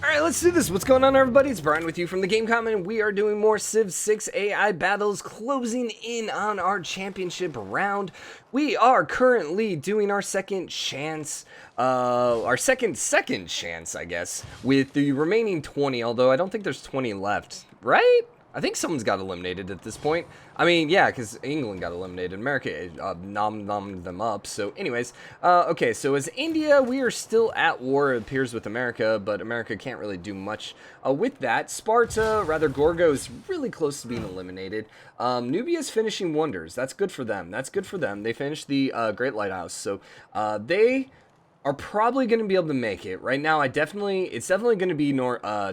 Alright, let's do this. What's going on, everybody? It's Brian with you from TheGameCommon. We are doing more Civ 6 AI battles, closing in on our championship round. We are currently doing our second chance, our second chance, I guess, with the remaining 20, although I don't think there's 20 left, right? I think someone's got eliminated at this point. I mean, yeah, because England got eliminated. America nommed them up. So anyways, okay, so as India, we are still at war, it appears, with America, but America can't really do much with that. Sparta, rather, Gorgo is really close to being eliminated. Nubia's finishing wonders. That's good for them. That's good for them. They finished the Great Lighthouse, so they are probably going to be able to make it. Right now, it's definitely going to be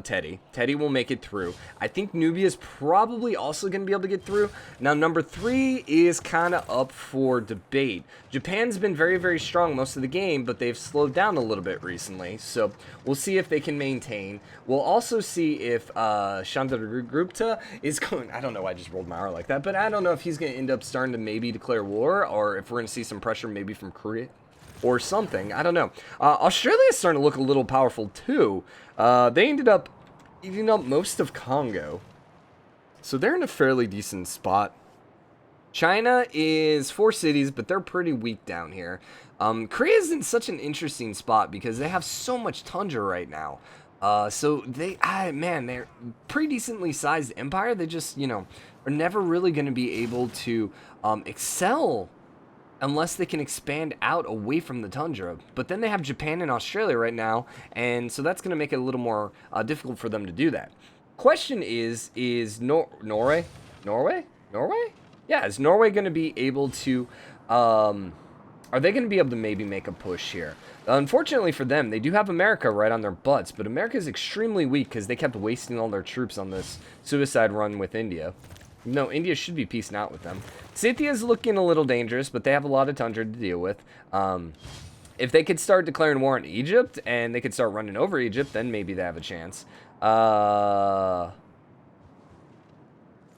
Teddy. Teddy will make it through. I think Nubia's probably also going to be able to get through. Now, number 3 is kind of up for debate. Japan's been very, very strong most of the game, but they've slowed down a little bit recently. So, we'll see if they can maintain. We'll also see if Chandragupta is going... I don't know why I just rolled my R like that, but I don't know if he's going to end up starting to maybe declare war, or if we're going to see some pressure maybe from Korea or something. I don't know. Australia's starting to look a little powerful too. They ended up eating up most of Congo, so they're in a fairly decent spot. China is 4 cities, but they're pretty weak down here. Korea's in such an interesting spot because they have so much tundra right now. So man, they're pretty decently sized empire. They just, are never really going to be able to excel unless they can expand out away from the tundra. But then they have Japan and Australia right now, and so that's going to make it a little more difficult for them to do that. Question is Norway? Yeah, is Norway going to be able to... are they going to be able to maybe make a push here? Unfortunately for them, they do have America right on their butts, but America is extremely weak because they kept wasting all their troops on this suicide run with India. No, India should be peacing out with them. Scythia's looking a little dangerous, but they have a lot of tundra to deal with. If they could start declaring war on Egypt, and they could start running over Egypt, then maybe they have a chance. I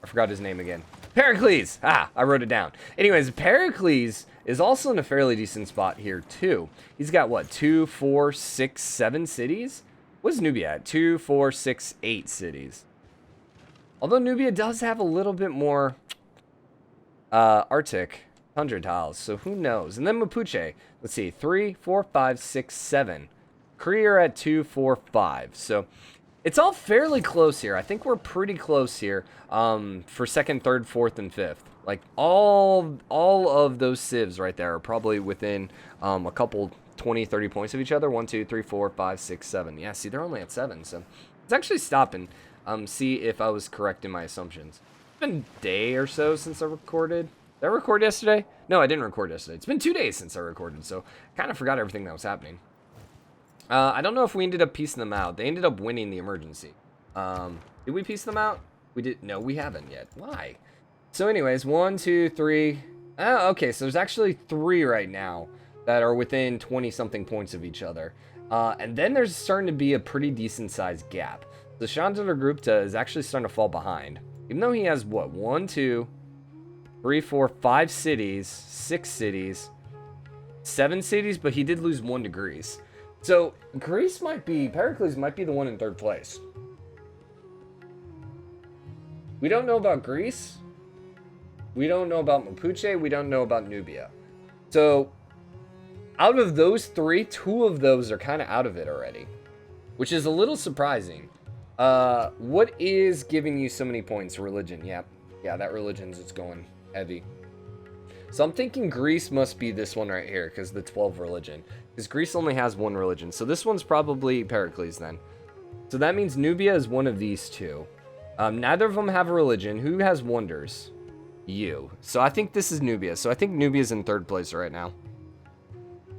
forgot his name again. Pericles! Ah, I wrote it down. Anyways, Pericles is also in a fairly decent spot here, too. He's got, what, 2, 4, 6, 7 cities? What's Nubia at? 2, 4, 6, 8 cities. Although Nubia does have a little bit more Arctic tundra tiles, so who knows? And then Mapuche, let's see, 3, 4, 5, 6, 7. Korea are at 2, 4, 5. So it's all fairly close here. I think we're pretty close here for second, third, fourth, and fifth. Like all of those civs right there are probably within a couple 20, 30 points of each other. 1, 2, 3, 4, 5, 6, 7. Yeah, see, they're only at 7, so it's actually stopping. See if I was correct in my assumptions. It's been a day or so since I recorded. Did I record yesterday? No, I didn't record yesterday. It's been 2 days since I recorded, so I kind of forgot everything that was happening. I don't know if we ended up piecing them out. They ended up winning the emergency. Did we piece them out? We did. No, we haven't yet. Why? So anyways, 1, 2, 3. Oh, okay, so there's actually 3 right now that are within 20-something points of each other. And then there's starting to be a pretty decent-sized gap. The Chandragupta is actually starting to fall behind. Even though he has, what, 1, 2, 3, 4, 5 cities, 6 cities, 7 cities, but he did lose 1 to Greece. So, Pericles might be the one in 3rd place. We don't know about Greece. We don't know about Mapuche. We don't know about Nubia. So, out of those 3, 2 of those are kind of out of it already, which is a little surprising. What is giving you so many points? Religion. Yeah, that religion's it's going heavy. So I'm thinking Greece must be this one right here, because the 12 religion. Because Greece only has 1 religion. So this one's probably Pericles then. So that means Nubia is one of these 2. Neither of them have a religion. Who has wonders? You. So I think this is Nubia. So I think Nubia's in 3rd place right now.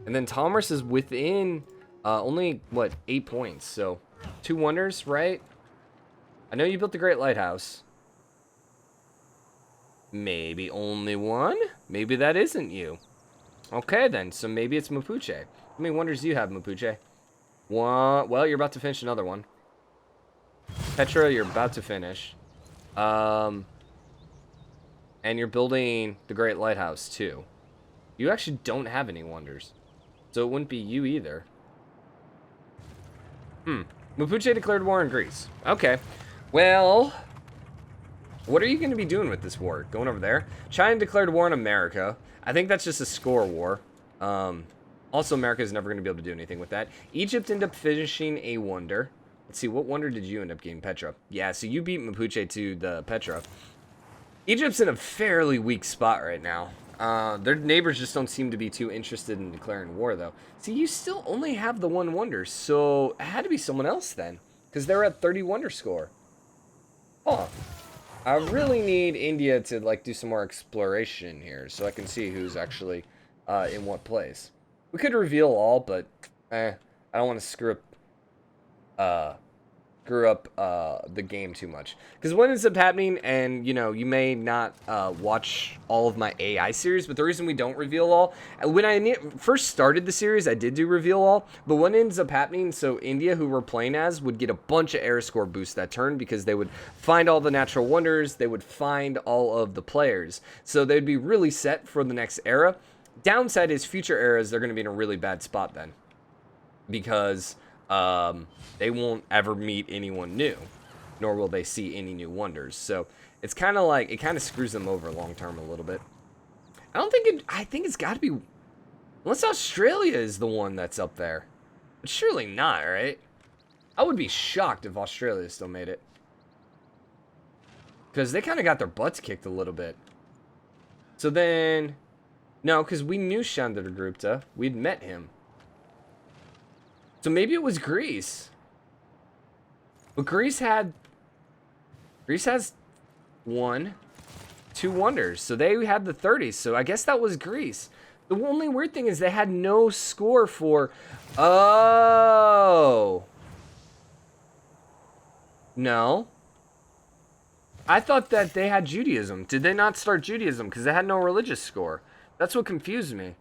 And then Thomas is within only, what, 8 points. So 2 wonders, right? I know you built the Great Lighthouse. Maybe only 1? Maybe that isn't you. Okay, then. So maybe it's Mapuche. How many wonders do you have, Mapuche? 1. Well, you're about to finish another one. Petra, you're about to finish. And you're building the Great Lighthouse, too. You actually don't have any wonders. So it wouldn't be you either. Mapuche declared war on Greece. Okay. Well, what are you going to be doing with this war? Going over there? China declared war on America. I think that's just a score war. Also, America is never going to be able to do anything with that. Egypt ended up finishing a wonder. Let's see, what wonder did you end up getting? Petra. Yeah, so you beat Mapuche to the Petra. Egypt's in a fairly weak spot right now. Their neighbors just don't seem to be too interested in declaring war, though. See, you still only have the one wonder, so it had to be someone else then, because they're at 30 wonder score. Oh, I really need India to like do some more exploration here, so I can see who's actually in what place. We could reveal all, but I don't want to screw up the game too much, because what ends up happening, and you know, you may not watch all of my AI series, but the reason we don't reveal all, when I first started the series I did do reveal all, but what ends up happening, so India, who we're playing as, would get a bunch of era score boosts that turn, because they would find all the natural wonders, they would find all of the players, so they'd be really set for the next era. Downside is future eras, they're going to be in a really bad spot then, because they won't ever meet anyone new, nor will they see any new wonders. So it's kind of like, it kind of screws them over long term a little bit. I think it's got to be, unless Australia is the one that's up there. But surely not, right? I would be shocked if Australia still made it, because they kind of got their butts kicked a little bit. So then, no, because we knew Chandragupta. We'd met him. So maybe it was Greece. But Greece has 2 wonders. So they had the 30s. So I guess that was Greece. The only weird thing is they had no score for... Oh. No. I thought that they had Judaism. Did they not start Judaism? Because they had no religious score. That's what confused me.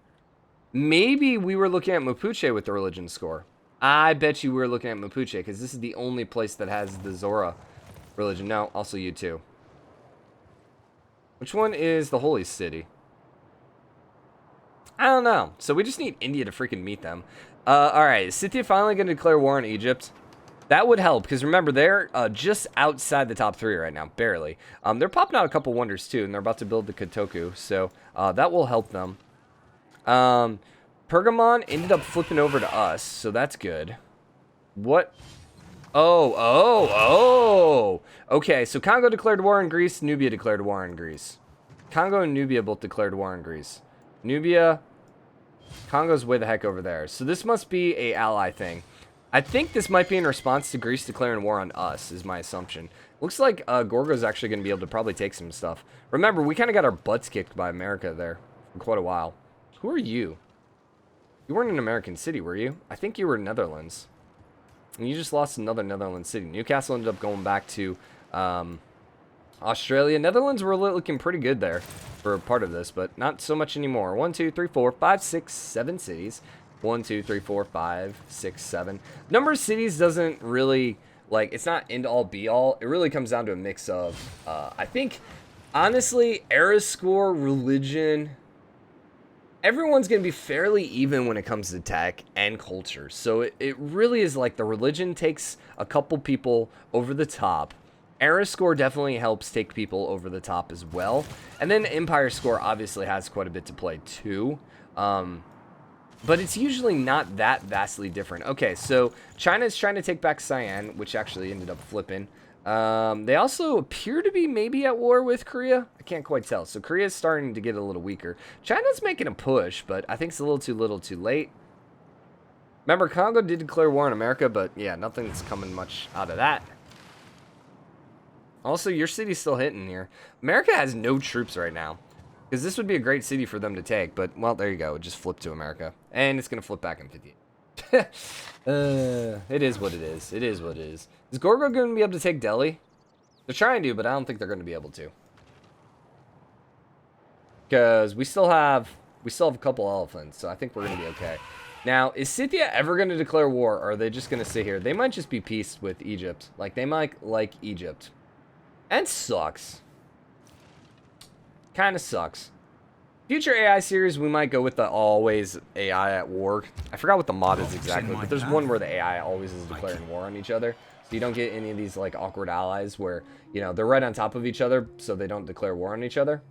Maybe we were looking at Mapuche with the religion score. I bet you we were looking at Mapuche, because this is the only place that has the Zora religion. No, also you too. Which one is the holy city? I don't know. So we just need India to freaking meet them. Alright, is Scythia finally going to declare war on Egypt? That would help, because remember, they're just outside the top 3 right now, barely. They're popping out a couple wonders too, and they're about to build the Kotoku, so that will help them. Pergamon ended up flipping over to us, so that's good. What? Oh. Okay, so Congo declared war on Greece, Nubia declared war on Greece. Congo and Nubia both declared war on Greece. Nubia, Congo's way the heck over there. So this must be a ally thing. I think this might be in response to Greece declaring war on us, is my assumption. Looks like Gorgo's actually going to be able to probably take some stuff. Remember, we kind of got our butts kicked by America there for quite a while. Who are you? You weren't an American city, were you? I think you were Netherlands. And you just lost another Netherlands city. Newcastle ended up going back to Australia. Netherlands were looking pretty good there for part of this, but not so much anymore. 1, 2, 3, 4, 5, 6, 7 cities. 1, 2, 3, 4, 5, 6, 7. Number of cities doesn't really, like, it's not end all be all. It really comes down to a mix of, I think, honestly, era score, religion, everyone's going to be fairly even when it comes to tech and culture. So it really is like the religion takes a couple people over the top. Era score definitely helps take people over the top as well. And then empire score obviously has quite a bit to play too. But it's usually not that vastly different. Okay, so China's trying to take back Cyan, which actually ended up flipping. They also appear to be maybe at war with Korea. I can't quite tell. So Korea's starting to get a little weaker. China's making a push, but I think it's a little too late. Remember, Congo did declare war on America, but yeah, nothing's coming much out of that. Also, your city's still hitting here. America has no troops right now, because this would be a great city for them to take, but, well, there you go. It just flipped to America. And it's going to flip back in 58. It is what it is. It is what it is. Is Gorgo going to be able to take Delhi? They're trying to, but I don't think they're going to be able to. Because we still have a couple elephants, so I think we're going to be okay. Now, is Scythia ever going to declare war, or are they just going to sit here? They might just be peace with Egypt. Like, they might like Egypt. And sucks. Kind of sucks. Future AI series, we might go with the always AI at war. I forgot what the mod is exactly, but there's one where the AI always is declaring war on each other. So you don't get any of these like awkward allies where, you know, they're right on top of each other, so they don't declare war on each other.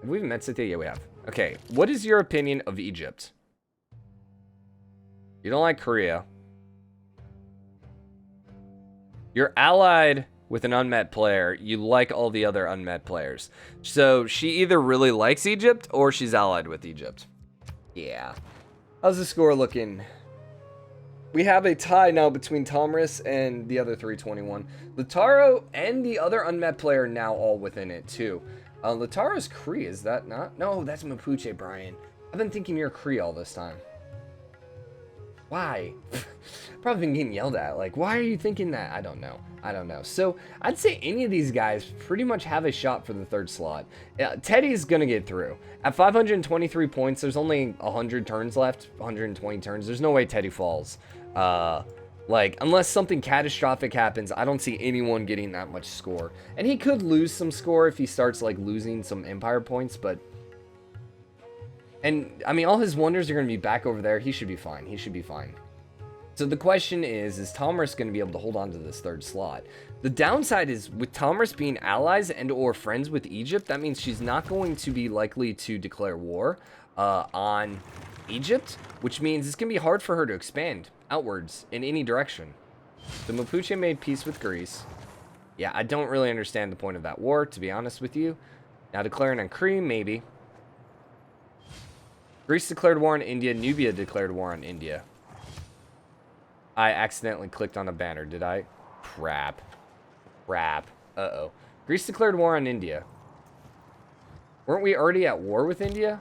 Have we even met Cynthia? Yeah, we have. Okay, what is your opinion of Egypt? You don't like Korea. You're allied with an unmet player. You like all the other unmet players. So she either really likes Egypt or she's allied with Egypt. Yeah. How's the score looking? We have a tie now between Tomris and the other 321. Lataro and the other unmet player now all within it too. Lataro's Cree, is that not? No, that's Mapuche, Brian. I've been thinking you're Cree all this time. Why? Probably been getting yelled at. Like, why are you thinking that? I don't know. I don't know. So I'd say any of these guys pretty much have a shot for the third slot. Teddy's going to get through. At 523 points, there's only 100 turns left, 120 turns. There's no way Teddy falls. Like, unless something catastrophic happens, I don't see anyone getting that much score. And he could lose some score if he starts, like, losing some Empire points, but... And, I mean, all his wonders are going to be back over there. He should be fine. He should be fine. So the question is Tomris going to be able to hold on to this third slot? The downside is, with Tomris being allies and or friends with Egypt, that means she's not going to be likely to declare war on Egypt, which means it's going to be hard for her to expand outwards in any direction. The Mapuche made peace with Greece. Yeah, I don't really understand the point of that war, to be honest with you. Now declaring on Cree, maybe. Greece declared war on India. Nubia declared war on India. I accidentally clicked on a banner, did I? Crap. Crap. Uh-oh. Greece declared war on India. Weren't we already at war with India?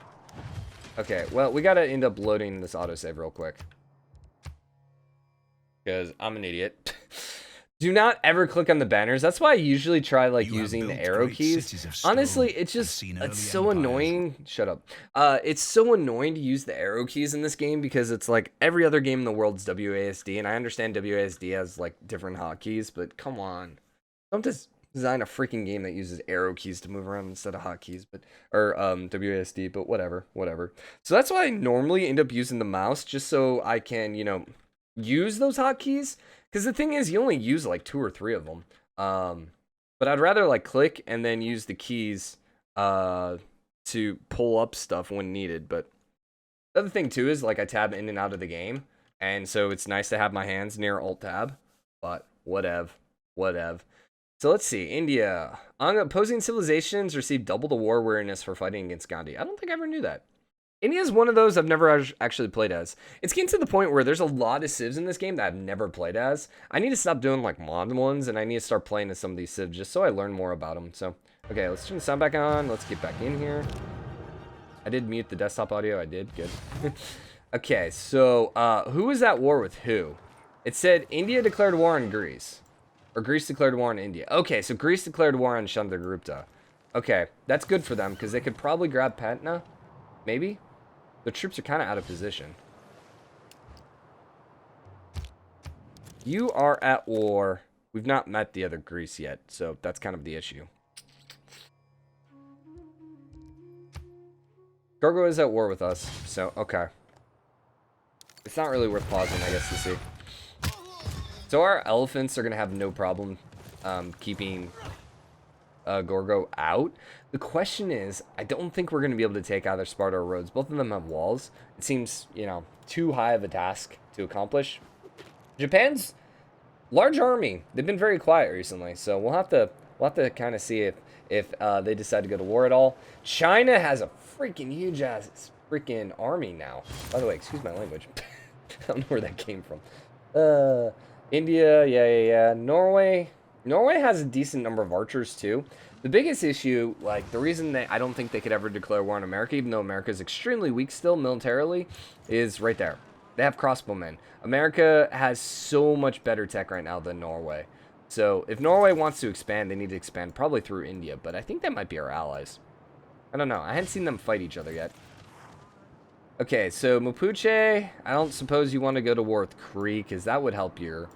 Okay, well, we gotta end up loading this autosave real quick. Because I'm an idiot. Do not ever click on the banners. That's why I usually try like using the arrow keys. Honestly, it's so annoying. Shut up. It's so annoying to use the arrow keys in this game because it's like every other game in the world's WASD, and I understand WASD has like different hotkeys, but come on, don't just design a freaking game that uses arrow keys to move around instead of hotkeys, or WASD. But whatever. So that's why I normally end up using the mouse just so I can, you know, use those hotkeys. Because the thing is, you only use like 2 or 3 of them. But I'd rather like click and then use the keys to pull up stuff when needed. But the other thing too is like I tab in and out of the game. And so it's nice to have my hands near Alt Tab. But whatever. So let's see. India. Opposing civilizations receive double the war weariness for fighting against Gandhi. I don't think I ever knew that. India's one of those I've never actually played as. It's getting to the point where there's a lot of civs in this game that I've never played as. I need to stop doing like mod ones, and I need to start playing as some of these civs just so I learn more about them. So, okay, let's turn the sound back on. Let's get back in here. I did mute the desktop audio. I did. Good. Okay, so who was at war with who? It said India declared war on Greece. Or Greece declared war on India. Okay, so Greece declared war on Chandragupta. Okay, that's good for them because they could probably grab Patna. Maybe? The troops are kind of out of position. You are at war. We've not met the other Greece yet, so that's kind of the issue. Gorgo is at war with us, so okay. It's not really worth pausing, I guess, to see. So our elephants are going to have no problem keeping Gorgo out. The question is, I don't think we're going to be able to take either Sparta or Rhodes. Both of them have walls. It seems, you know, too high of a task to accomplish. Japan's large army. They've been very quiet recently, so we'll have to kind of see if they decide to go to war at all. China has a freaking huge ass freaking army now. By the way, excuse my language. I don't know where that came from. India, yeah. Norway has a decent number of archers too. The biggest issue, like the reason that I don't think they could ever declare war on America, even though America is extremely weak still militarily, is right there. They have crossbowmen. America has so much better tech right now than Norway. So if Norway wants to expand, they need to expand probably through India, but I think that might be our allies. I don't know. I hadn't seen them fight each other yet. Okay, so Mapuche, I don't suppose you want to go to war with Cree, because that would help your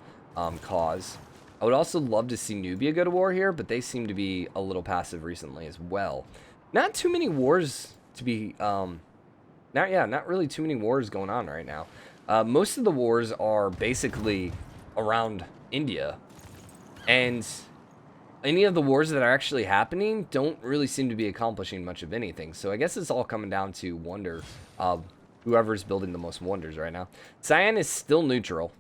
cause. I would also love to see Nubia go to war here, but they seem to be a little passive recently as well. Not too many wars to be not really too many wars going on right now. Most of the wars are basically around India, and any of the wars that are actually happening don't really seem to be accomplishing much of anything. So I guess it's all coming down to wonder. Whoever's building the most wonders right now. Cyan is still neutral.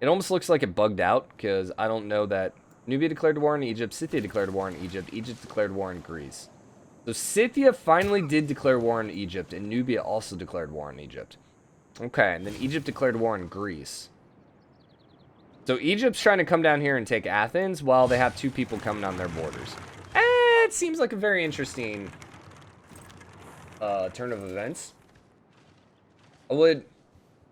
It almost looks like it bugged out, because I don't know that Nubia declared war on Egypt, Scythia declared war on Egypt, Egypt declared war on Greece. So Scythia finally did declare war on Egypt, and Nubia also declared war on Egypt. Okay, and then Egypt declared war on Greece. So Egypt's trying to come down here and take Athens, while they have 2 people coming on their borders. It seems like a very interesting turn of events. I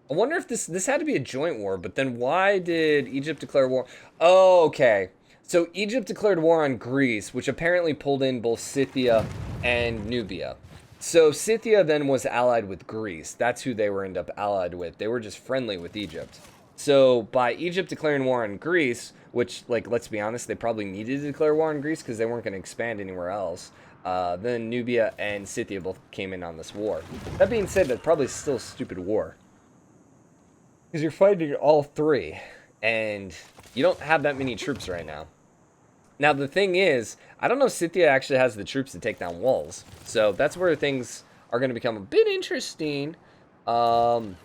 wonder if this had to be a joint war, but then why did Egypt declare war? Oh, okay. So Egypt declared war on Greece, which apparently pulled in both Scythia and Nubia. So Scythia then was allied with Greece. That's who they were end up allied with. They were just friendly with Egypt. So by Egypt declaring war on Greece, which, like, let's be honest, they probably needed to declare war on Greece because they weren't going to expand anywhere else. Then Nubia and Scythia both came in on this war. That being said, that's probably still a stupid war, because you're fighting all 3, and you don't have that many troops right now. Now, the thing is, I don't know if Scythia actually has the troops to take down walls. So that's where things are going to become a bit interesting. And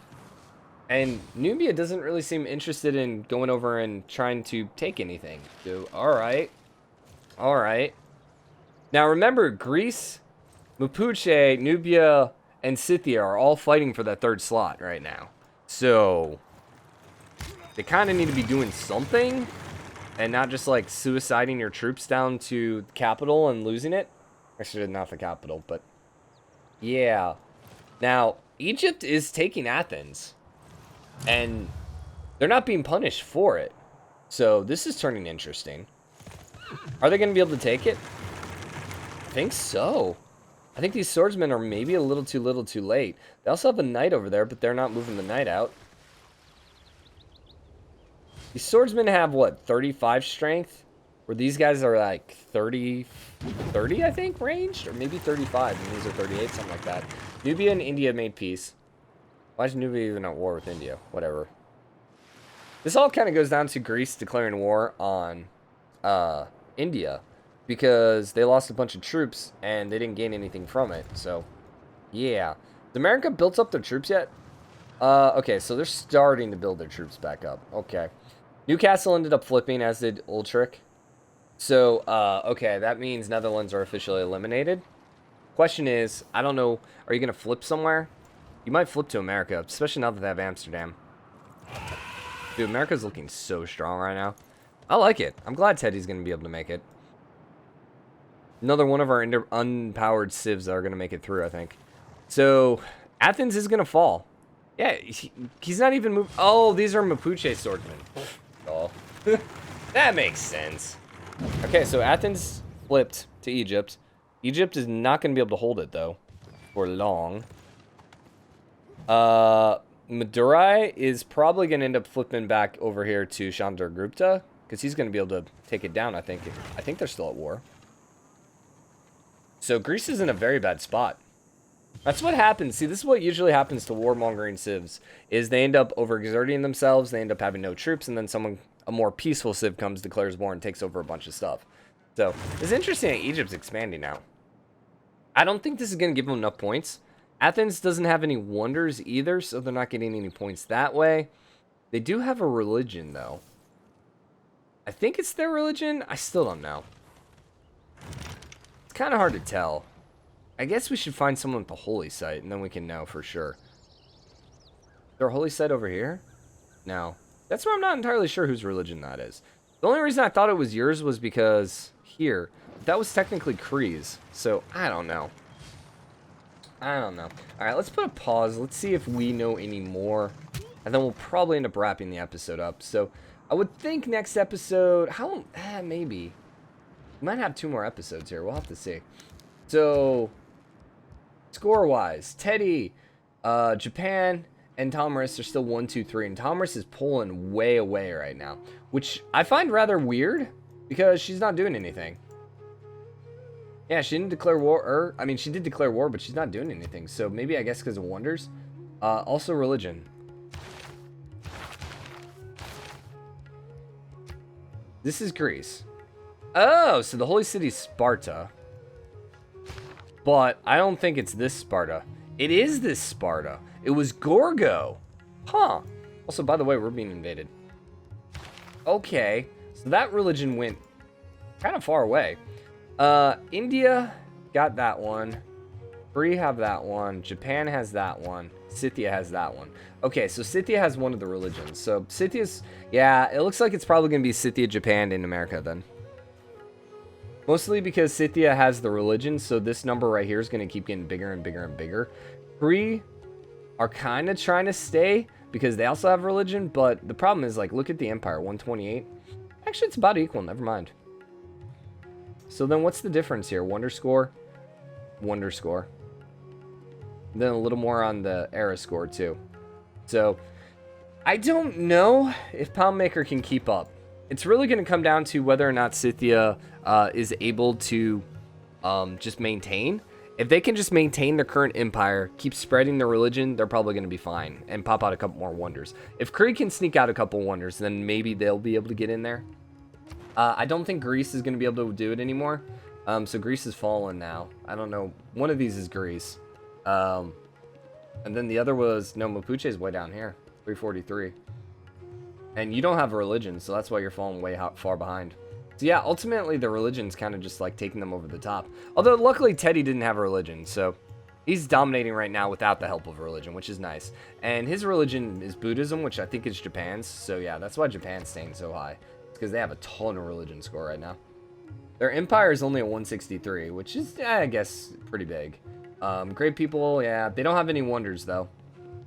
Nubia doesn't really seem interested in going over and trying to take anything. So, alright. Alright. Now, remember, Greece, Mapuche, Nubia, and Scythia are all fighting for that 3rd slot right now. So they kind of need to be doing something, and not just like suiciding your troops down to the capital and losing it. Actually, not the capital, but yeah. Now, Egypt is taking Athens, and they're not being punished for it. So this is turning interesting. Are they going to be able to take it? I think so. I think these swordsmen are maybe a little too late. They also have a knight over there, but they're not moving the knight out. These swordsmen have, what, 35 strength? Where these guys are like 30, I think, ranged? Or maybe 35, and these are 38, something like that. Nubia and India made peace. Why is Nubia even at war with India? Whatever. This all kind of goes down to Greece declaring war on India, because they lost a bunch of troops, and they didn't gain anything from it. So, yeah. Has America built up their troops yet? Okay, so they're starting to build their troops back up. Okay. Newcastle ended up flipping, as did Utrecht. So, okay, that means Netherlands are officially eliminated. Question is, I don't know, are you going to flip somewhere? You might flip to America, especially now that they have Amsterdam. Dude, America's looking so strong right now. I like it. I'm glad Teddy's going to be able to make it. Another one of our unpowered civs that are going to make it through, I think. So, Athens is going to fall. Yeah, he's not even moving. Oh, these are Mapuche swordsmen. Oh, that makes sense. Okay, so Athens flipped to Egypt. Egypt is not going to be able to hold it, though, for long. Madurai is probably going to end up flipping back over here to Chandragupta, because he's going to be able to take it down, I think. I think they're still at war. So Greece is in a very bad spot. That's what happens. See, this is what usually happens to warmongering civs, is they end up overexerting themselves, they end up having no troops, and then a more peaceful civ comes, declares war, and takes over a bunch of stuff. So, it's interesting that Egypt's expanding now. I don't think this is going to give them enough points. Athens doesn't have any wonders either, so they're not getting any points that way. They do have a religion, though. I think it's their religion. I still don't know. It's kind of hard to tell. I guess we should find someone with the holy site, and then we can know for sure. Is there a holy site over here? No. That's where I'm not entirely sure whose religion that is. The only reason I thought it was yours was because here. That was technically Cree's, so I don't know. I don't know. Alright, let's put a pause. Let's see if we know any more. And then we'll probably end up wrapping the episode up. So, I would think next episode... maybe. We might have 2 more episodes here. We'll have to see. So, score-wise, Teddy, Japan, and Thomas are still 1, 2, 3. And Thomas is pulling way away right now. Which I find rather weird, because she's not doing anything. Yeah, she didn't declare war, or, I mean, she did declare war, but she's not doing anything. So maybe, I guess, because of wonders. Also religion. This is Greece. Oh, so the holy city's Sparta. But I don't think it's this Sparta. It is this Sparta. It was Gorgo. Huh. Also, by the way, we're being invaded. Okay. So that religion went kind of far away. India got that one. Korea have that one. Japan has that one. Scythia has that one. Okay, so Scythia has one of the religions. So Scythia's, yeah, it looks like it's probably going to be Scythia, Japan, and America then. Mostly because Scythia has the religion, so this number right here is going to keep getting bigger and bigger and bigger. Korea are kind of trying to stay because they also have religion, but the problem is, like, look at the empire, 128. Actually, it's about equal, never mind. So then what's the difference here? Wonder score, wonder score. Then a little more on the era score too. So I don't know if Poundmaker can keep up. It's really going to come down to whether or not Scythia is able to just maintain. If they can just maintain their current empire, keep spreading their religion, they're probably going to be fine and pop out a couple more wonders. If Korea can sneak out a couple wonders, then maybe they'll be able to get in there. I don't think Greece is going to be able to do it anymore. So Greece has fallen now. I don't know. One of these is Greece. And then the other was, no, Mapuche is way down here. 343. And you don't have a religion, so that's why you're falling way far behind. So yeah, ultimately the religion's kind of just like taking them over the top. Although luckily Teddy didn't have a religion, so he's dominating right now without the help of a religion, which is nice. And his religion is Buddhism, which I think is Japan's. So yeah, that's why Japan's staying so high. Because they have a ton of religion score right now. Their empire is only at 163, which is, I guess, pretty big. Great people, yeah, they don't have any wonders though,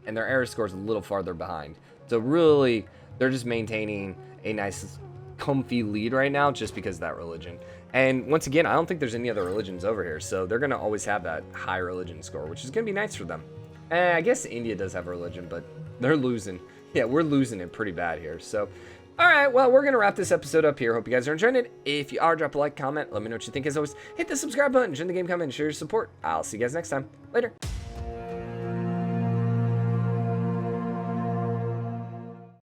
and their era score is a little farther behind. So really, they're just maintaining a nice, comfy lead right now, just because of that religion. And once again, I don't think there's any other religions over here, so they're gonna always have that high religion score, which is gonna be nice for them. I guess India does have a religion, but they're losing. Yeah, we're losing it pretty bad here. So. Alright, well, we're going to wrap this episode up here. Hope you guys are enjoying it. If you are, drop a like, comment, let me know what you think. As always, hit the subscribe button, join the game comment, and share your support. I'll see you guys next time. Later.